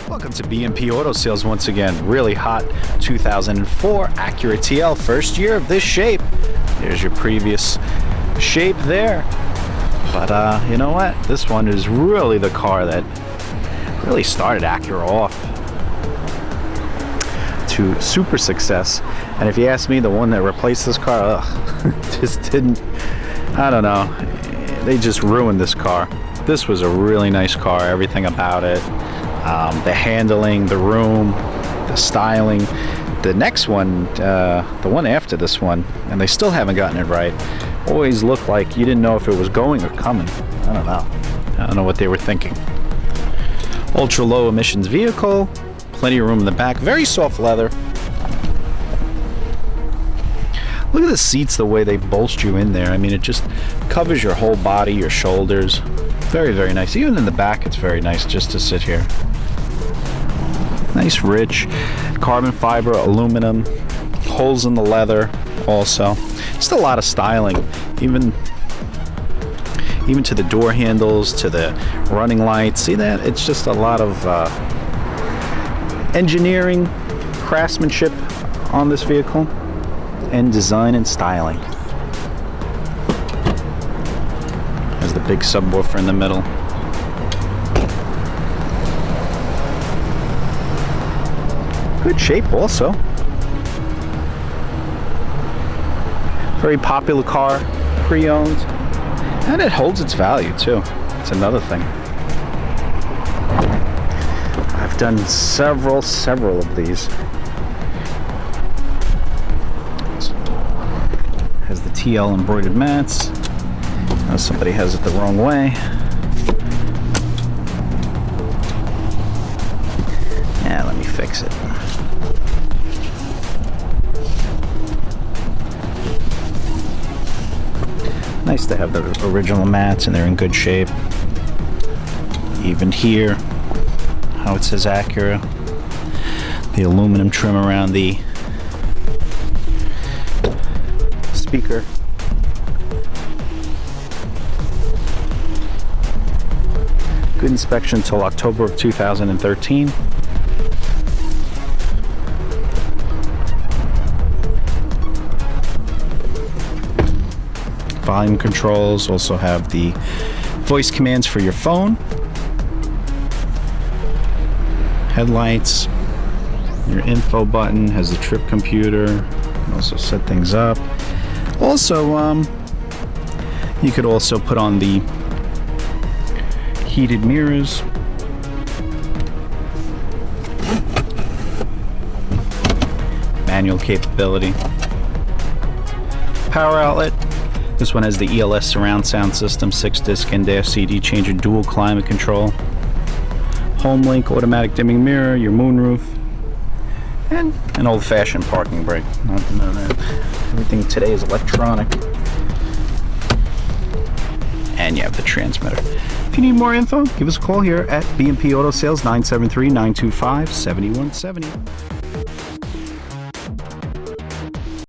Welcome to B&P Auto Sales once again. Really hot 2004 Acura TL, first year of this shape. There's your previous shape there. But you know what? This one is really the car that really started Acura off to super success. And if you ask me, the one that replaced this car, just didn't, I don't know. They just ruined this car. This was a really nice car, everything about it. The handling, the room, the styling. The next one, the one after this one, and they still haven't gotten it right, always looked like you didn't know if it was going or coming. I don't know. I don't know what they were thinking. Ultra low emissions vehicle, plenty of room in the back, very soft leather. Look at the seats, the way they bolster you in there. I mean, it just covers your whole body, your shoulders. Very, very nice. Even in the back, it's very nice just to sit here. Nice, rich carbon fiber, aluminum, holes in the leather also. Just a lot of styling, even to the door handles, to the running lights. See that? It's just a lot of engineering, craftsmanship on this vehicle, and design and styling. There's the big subwoofer in the middle. Good shape also. Very popular car, pre-owned, and it holds its value too. It's another thing. I've done several of these. Has the TL embroidered mats. Now somebody has it the wrong way. Yeah, let me fix it. Nice to have the original mats, and they're in good shape. Even here, how it says Acura. The aluminum trim around the speaker. Good inspection until October of 2013. Volume controls, also have the voice commands for your phone. Headlights, your info button, has the trip computer. You can also set things up. Also, you could also put on the heated mirrors. Manual capability. Power outlet. This one has the ELS surround sound system, 6-disc in-dash CD changer, dual climate control, home link, automatic dimming mirror, your moonroof, and an old-fashioned parking brake. Not to know that. Everything today is electronic. And you have the transmitter. If you need more info, give us a call here at B&P Auto Sales, 973-925-7170.